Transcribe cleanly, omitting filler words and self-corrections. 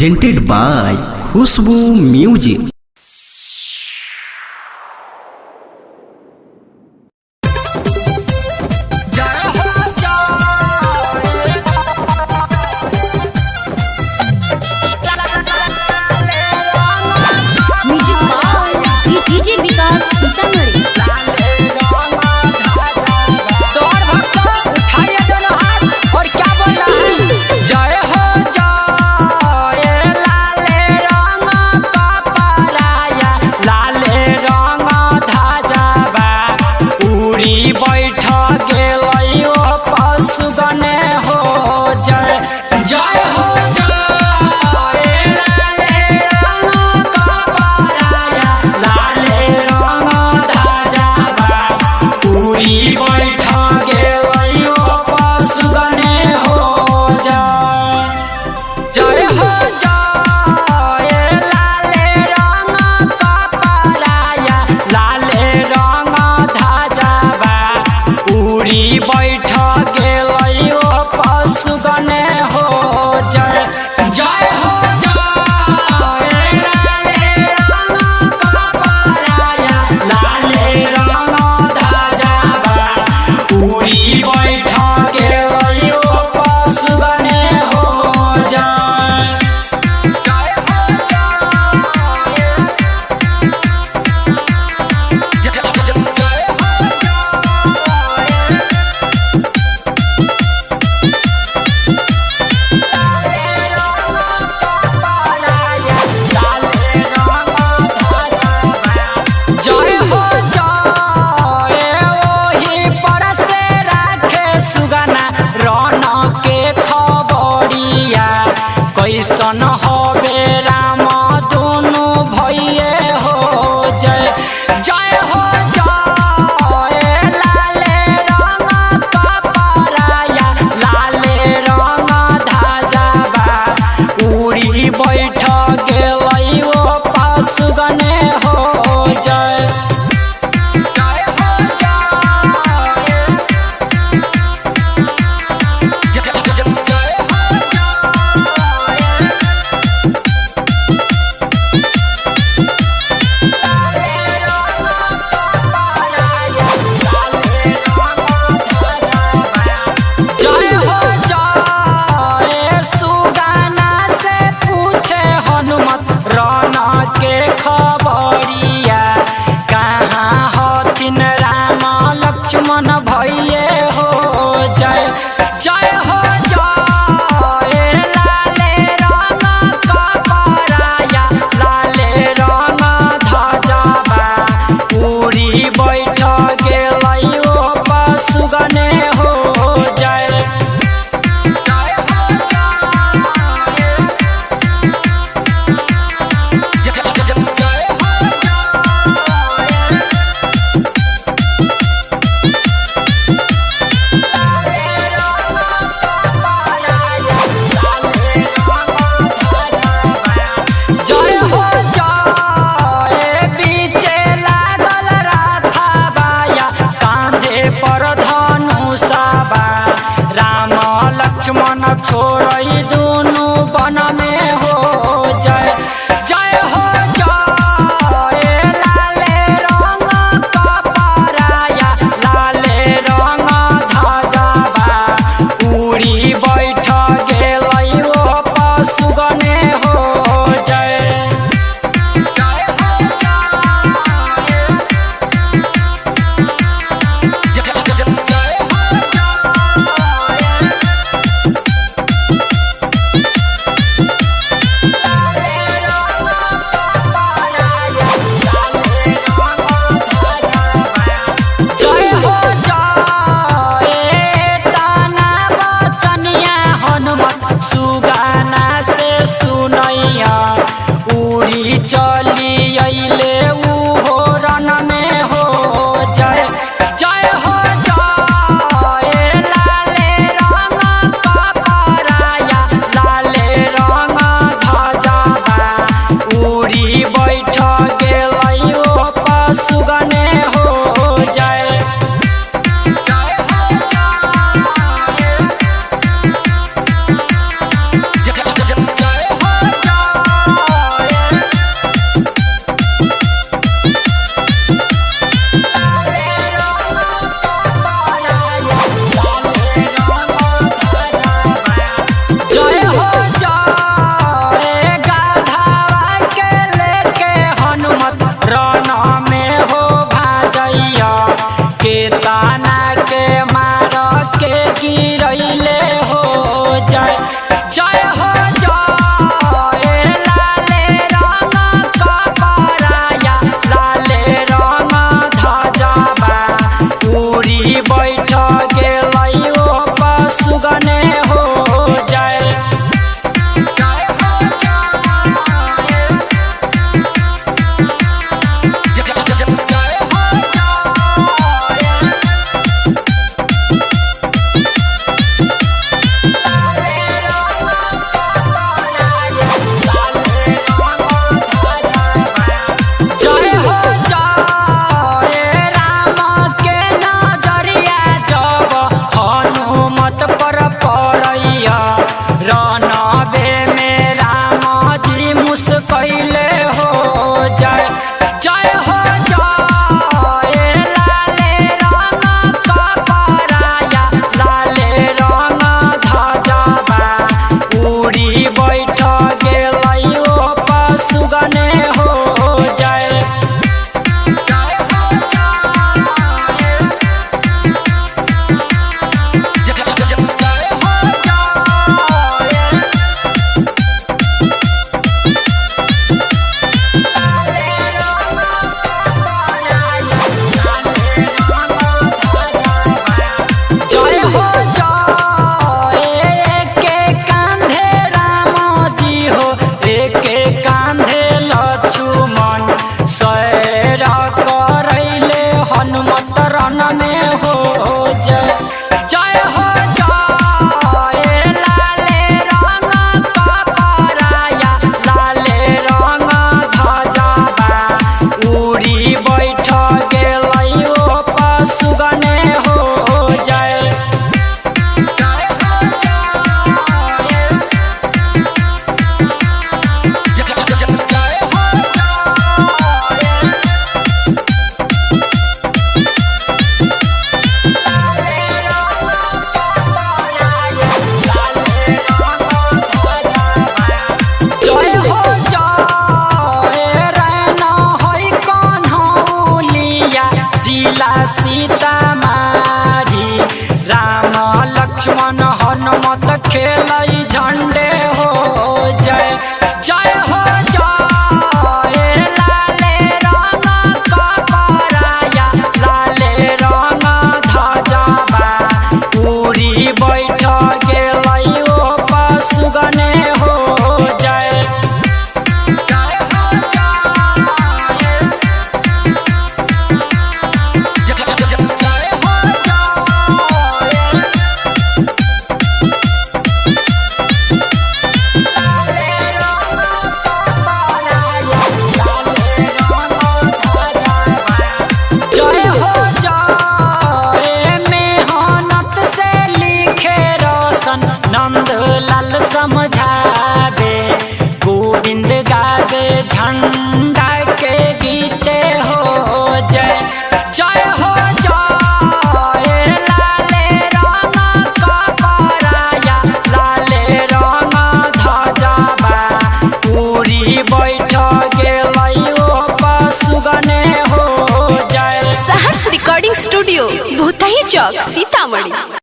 presented by Khushbu Music. कैसन हवे राम दुनु भइए हो जय जय हो जय लाले रंग कपराया लाले रंग धाजाबा उड़ी बैठ गेलै ओ पशुगने हो जय मन भइए हो जय जय हो जय लाले रंग कपराया लाले रंग धाजाबा उड़ी बैठ गेलै ओ पशुगने हो जय लक्ष्मण छोड़ई दुनु वन में हो जय जय हो जय लाले रंग कपराया लाले रंग धाजाबा उड़ी बैठ गेलै ओ पशुगने हो जय क्षणवे में राम जी मुस्कैले हो जय जय हो जय लाले रंग कपराया लाले रंग ध्वजबा उड़ी बैठ गेलै ओ पशुगने हो जय सीतामारी राम लक्ष्मण हनुमत खेलै झंडे हो जय जय हो जय लाले रंग कपराया लाले रंग ध्वजबा उड़ी बैठ गेलै ओ पशुगने हो जय नंदलाल समझावे गोविंद गावे झंडा के गीते हो जय जय हो जय लाले रंग कपराया लाले रंग ध्वजबा उड़ी बैठ गेलै ओ पशुगने हो जय। सहर्ष रिकॉर्डिंग स्टूडियो भूतही चौक सीतामढ़ी।